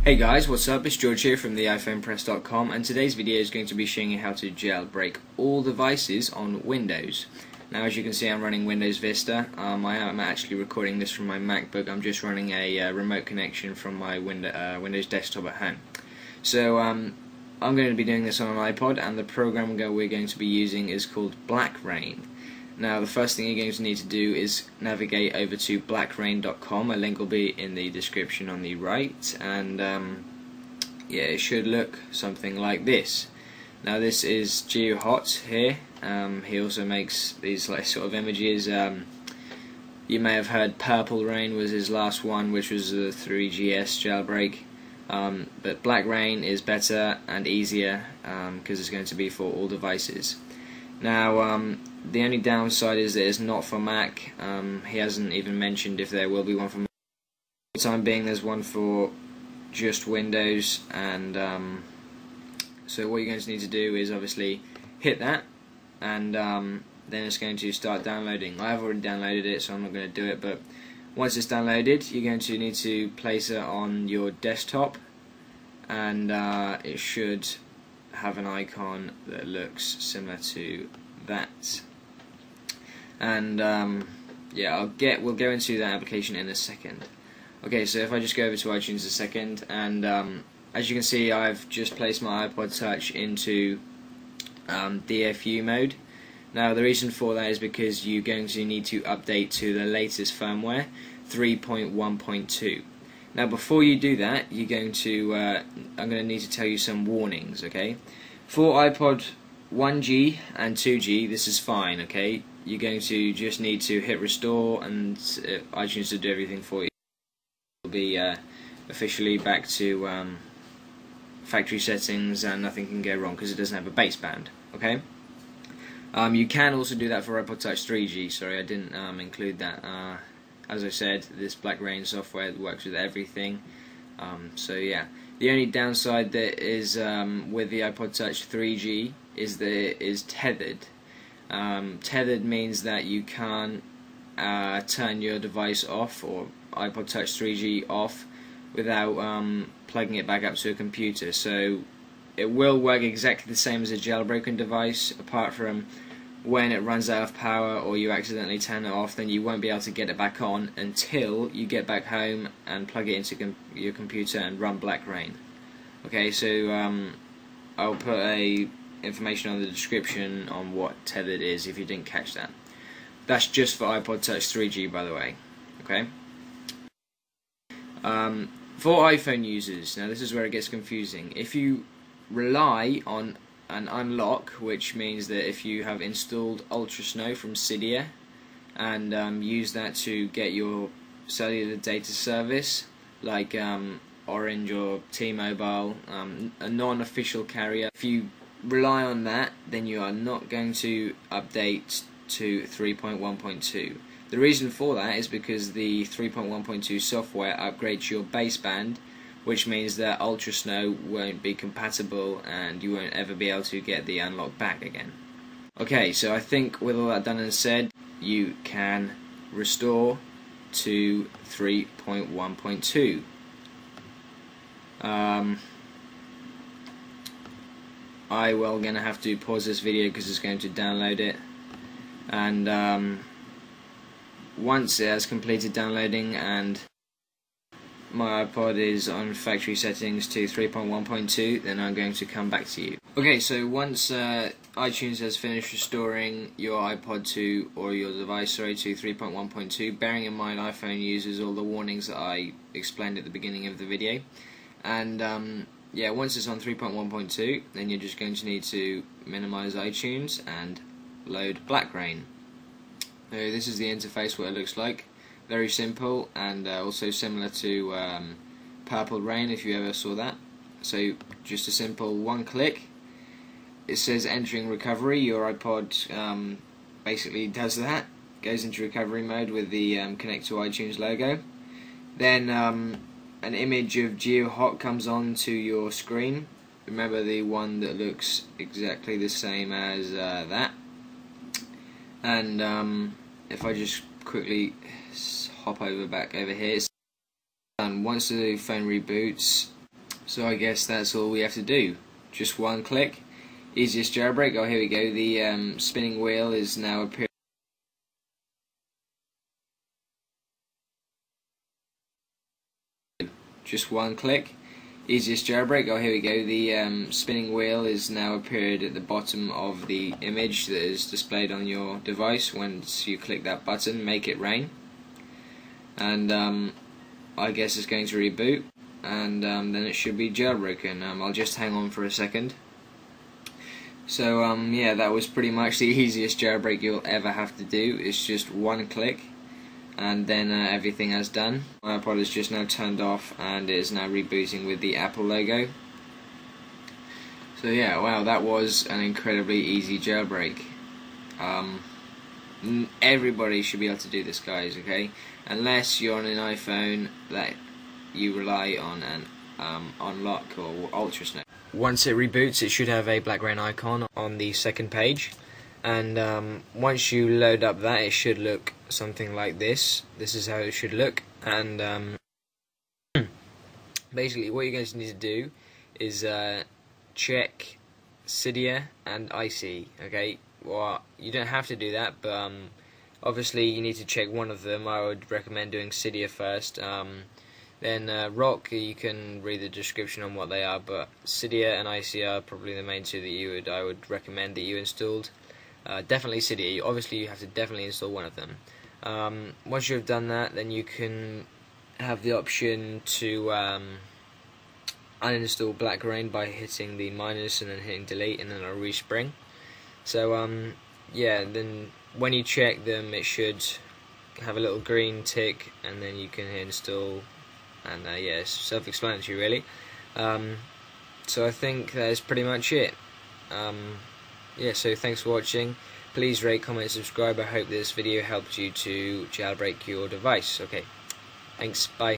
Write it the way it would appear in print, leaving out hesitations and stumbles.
Hey guys, what's up? It's George here from the iPhonepress.com, and today's video is going to be showing you how to jailbreak all devices on Windows. Now, as you can see, I'm running Windows Vista. I am actually recording this from my MacBook. I'm just running a remote connection from my Windows desktop at home. So I'm going to be doing this on an iPod, and the program we're going to be using is called BlackRa1n. Now, the first thing you're going to need to do is navigate over to BlackRa1n.com. A link will be in the description on the right, and yeah, it should look something like this. Now, this is GeoHot here. He also makes these sort of images. You may have heard Purple Rain was his last one, which was the 3GS jailbreak. But BlackRa1n is better and easier because it's going to be for all devices. Now, the only downside is that it's not for Mac. He hasn't even mentioned if there will be one for Mac. For the time being, there's one for just Windows, and so what you're going to need to do is obviously hit that, and then it's going to start downloading. I've already downloaded it, so I'm not going to do it, but once it's downloaded, you're going to need to place it on your desktop, and it should have an icon that looks similar to that. And yeah, we'll go into that application in a second. Okay, so if I just go over to iTunes a second, and as you can see, I've just placed my iPod Touch into DFU mode. Now, the reason for that is because you're going to need to update to the latest firmware, 3.1.2. Now, before you do that, you're going to I'm going to need to tell you some warnings. Okay, for iPod 1G and 2G, this is fine. Okay, you're going to just need to hit restore, and iTunes will do everything for you. You'll be officially back to factory settings, and nothing can go wrong because it doesn't have a baseband. Okay. You can also do that for iPod Touch 3G. Sorry, I didn't include that. As I said, this BlackRa1n software works with everything. So yeah, the only downside that is with the iPod Touch 3G is tethered. Tethered means that you can't turn your device off, or iPod Touch 3G off, without plugging it back up to a computer. So it will work exactly the same as a jailbroken device, apart from when it runs out of power or you accidentally turn it off, then you won't be able to get it back on until you get back home and plug it into your computer and run BlackRa1n. Okay, so I'll put information on the description on what tethered is if you didn't catch that. That's just for iPod Touch 3G, by the way. Okay. For iPhone users, now this is where it gets confusing. If you rely on an unlock, which means that if you have installed UltraSnow from Cydia and use that to get your cellular data service, like Orange or T-Mobile, a non-official carrier, if you rely on that, then you are not going to update to 3.1.2. The reason for that is because the 3.1.2 software upgrades your baseband, which means that UltraSnow won't be compatible and you won't ever be able to get the unlock back again. Okay, so I think with all that done and said, you can restore to 3.1.2. I will gonna have to pause this video because it's going to download it, and once it has completed downloading and my iPod is on factory settings to 3.1.2, then I'm going to come back to you. Okay, so once iTunes has finished restoring your iPod to, or your device, sorry, to 3.1.2, bearing in mind iPhone uses all the warnings that I explained at the beginning of the video, and yeah, once it's on 3.1.2, then you're just going to need to minimize iTunes and load BlackRa1n. So this is the interface, what it looks like. Very simple, and also similar to Purple Rain, if you ever saw that. So just a simple one click. It says entering recovery. Your iPod basically does that, goes into recovery mode with the connect to iTunes logo. Then an image of GeoHot comes on to your screen. Remember, the one that looks exactly the same as that. And if I just quickly hop back over here, and once the phone reboots, So I guess that's all we have to do. Just one click. Easiest jailbreak. Oh, here we go. The spinning wheel is now appearing. Just one click. Easiest jailbreak. Oh, here we go. The spinning wheel is now appeared at the bottom of the image that is displayed on your device. Once you click that button, make it rain, and I guess it's going to reboot, and then it should be jailbroken. I'll just hang on for a second. So yeah, that was pretty much the easiest jailbreak you'll ever have to do. It's just one click, and then everything is done. My iPod is just now turned off and is now rebooting with the Apple logo. So yeah, wow, that was an incredibly easy jailbreak. Everybody should be able to do this, guys, okay? Unless you're on an iPhone that you rely on an unlock or ultrasnap. Once it reboots, it should have a BlackRa1n icon on the second page, and once you load up that, it should look something like this. This is how it should look, and basically what you're going to need to do is check Cydia and IC, okay? Well, you don't have to do that, but obviously you need to check one of them. I would recommend doing Cydia first. Then Rock, you can read the description on what they are, but Cydia and IC are probably the main two that I would recommend that you installed. Definitely Cydia. Obviously you have to definitely install one of them. Once you've done that, then you can have the option to uninstall BlackRa1n by hitting the minus and then hitting delete, and then it'll respring. So yeah, then when you check them, it should have a little green tick, and then you can hit install. And yeah, it's self-explanatory really. So I think that is pretty much it. Yeah, so thanks for watching. Please rate, comment, subscribe. I hope this video helped you to jailbreak your device. Okay, thanks, bye.